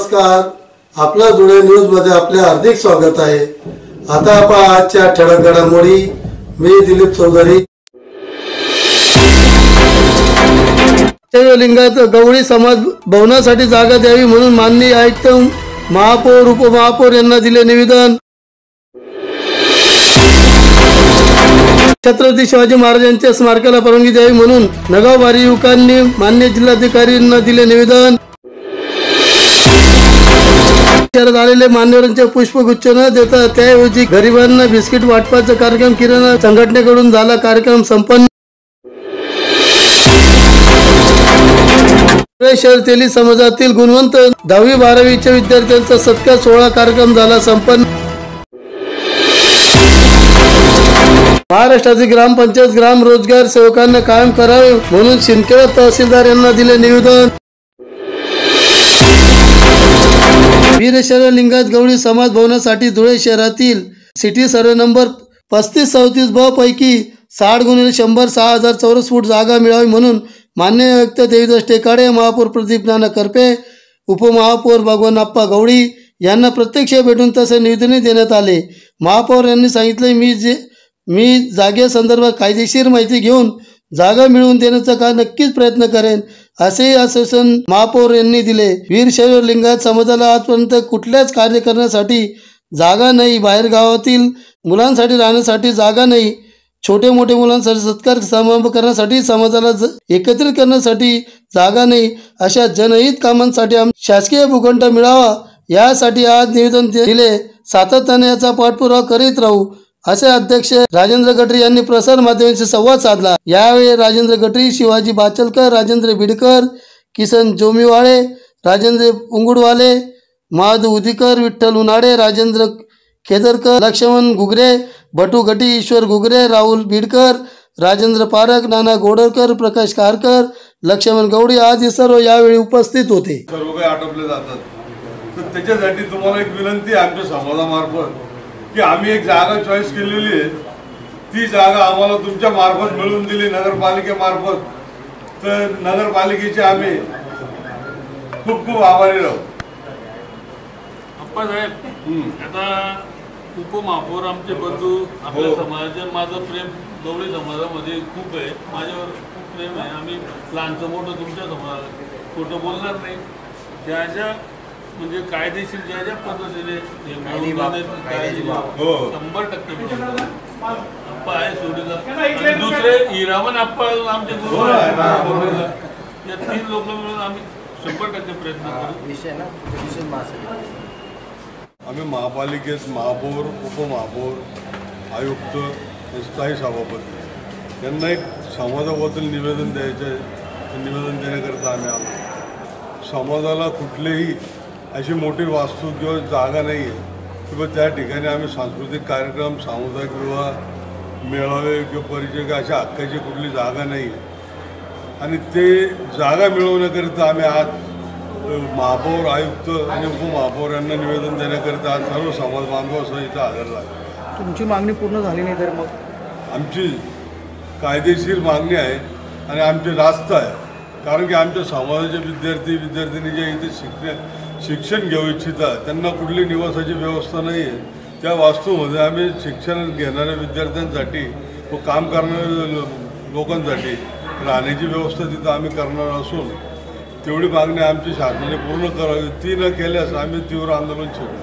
नमस्कार, आपला जुळे न्यूज मध्ये आपले हार्दिक स्वागत आहे। आता आपण आजच्या ठळक घडामोडी। मी दिलीप चौधरी। लिंगायत गवळी समाज भवनासाठी जागा द्यावी म्हणून माननीय आयुक्त, महापौर, उपमहापौर यांना दिले निवेदन। छत्रपती शिवाजी महाराजांच्या स्मारकाला परवानगी द्यावी म्हणून नगाव बारी युवकांनी माननीय जिल्हाधिकाऱ्यांना दिले निवेदन। शहरात आलेले मान्यवरांचे पुष्पगुच्छ न देता त्याऐवजी गरिबांना बिस्किट वाटपाचा कार्यक्रम किराणा संघटनेकडून झाला। कार्यक्रम संपन्न। शहर तेली समाजातील गुणवंत 10वी-12वीच्या विद्यार्थ्यांचा सत्कार सोहळा कार्यक्रम झाला संपन्न। महाराष्ट्राचे ग्रामपंचायत ग्राम रोजगार सेवकांना कायम करावे म्हणून शिंदखेडा तहसीलदार यांना दिले निवेदन। वीरशैव लिंगायत गवळी समाज भवनासाठी धुळे शहरातील सिटी सर्वे नंबर 35-37 ब पैकी 60x100 6000 चौरस फूट जागा मिळावी म्हणून माननीय आयुक्त देवीदास टेकाडे, महापौर प्रदीप नाना करपे, उपमहापौर भगवानप्पा गवळी यांना प्रत्यक्ष भेटून तसे निवेदन देण्यात आले। महापौर यांनी सांगितले, मी जागेसंदर्भात कायदेशीर माहिती घेऊन जागा मिळवून देण्याचा का नक्कीच प्रयत्न करेन, असे आश्वासन महापौर यांनी दिले। वीरशैव लिंगायत समाजाला आजपर्यंत कुठल्याच कार्य करण्यासाठी जागा नाही, बाहेर गावातील मुलांसाठी राहण्यासाठी जागा नाही, छोटे मोठे मुलांसाठी सत्कार समारंभ करण्यासाठी समाजाला एकत्रित करण्यासाठी जागा नाही, अशा जनहित कामांसाठी शासकीय भूखंड मिळावा यासाठी आज निवेदन दिले। सातत्याने याचा पाठपुरावा करीत राहू, असे अध्यक्ष राजेंद्र गटरी यांनी प्रसार माध्यमांशी संवाद साधला। यावेळी राजेंद्र गटरी, शिवाजी बाचलकर, राजेंद्र बिडकर, किसन जोमीवाळे, राजेंद्र उंगुडवाले, महादू उदिकर, विठ्ठल उनाडे, राजेंद्र खेदरकर, लक्ष्मण घुगरे, भटू घटी, ईश्वर घुगरे, राहुल बिडकर, राजेंद्र पारक, नाना गोडरकर, प्रकाश कारकर, लक्ष्मण गवडी आदी सर्व यावेळी उपस्थित होते। सर्व काही आटोपले जातात, तर त्याच्यासाठी तुम्हाला एक विनंती आहे आमच्या समाजामार्फत की आम्ही एक जागा चॉईस केलेली आहे, ती जागा आम्हाला तुमच्या मार्फत मिळवून दिली नगरपालिकेमार्फत, तर नगरपालिकेचे आम्ही खूप खूप आभारी राहू। अप्पा साहेब, आता उपमहापौर आमचे बंधू, आपल्या समाजाचे माझं प्रेम गवळी समाजामध्ये खूप आहे, माझ्यावर खूप प्रेम आहे। आम्ही लहानचं मोठं तुमच्या समाजात खोटं बोलणार नाही। ज्या म्हणजे कायदेशीर ज्या पद्धतीने 100% अप्पा आहे सोडीला, दुसरे हिरामन अप्पा आमचे गुरु आहे, या 3 लोक मिळून आम्ही 100% प्रयत्न करू। आम्ही महापालिकेत महापौर, उपमहापौर, आयुक्त, स्थायी सभापती यांना एक समाजाबद्दल निवेदन द्यायचं आहे। निवेदन देण्याकरता आम्ही आलो। समाजाला कुठलेही अशी मोठी वास्तू किंवा जागा नाही आहे किंवा त्या ठिकाणी आम्ही सांस्कृतिक कार्यक्रम, सामुदायिक विवाह, मेळावे किंवा परिचय अशा हक्काची कुठली जागा नाही आहे, आणि ते जागा मिळवण्याकरिता आम्ही आज महापौर, आयुक्त आणि उपमहापौर यांना निवेदन देण्याकरिता आज सर्व समाज बांधवासह इथं हजर झाले। तुमची मागणी पूर्ण झाली नाही तर मग आमची कायदेशीर मागणी आहे आणि आमची रास्त आहे, कारण की आमच्या समाजाचे विद्यार्थी जे इथे शिक्षण घेऊ इच्छितात त्यांना कुठली निवासाची व्यवस्था नाही आहे। त्या वास्तूमध्ये आम्ही शिक्षण घेणाऱ्या विद्यार्थ्यांसाठी व काम करणाऱ्या लोकांसाठी राहण्याची व्यवस्था तिथं आम्ही करणार असून तेवढी मागणी आमची शासनाने पूर्ण करावी। ती न केल्यास आम्ही तीव्र आंदोलन छेडू।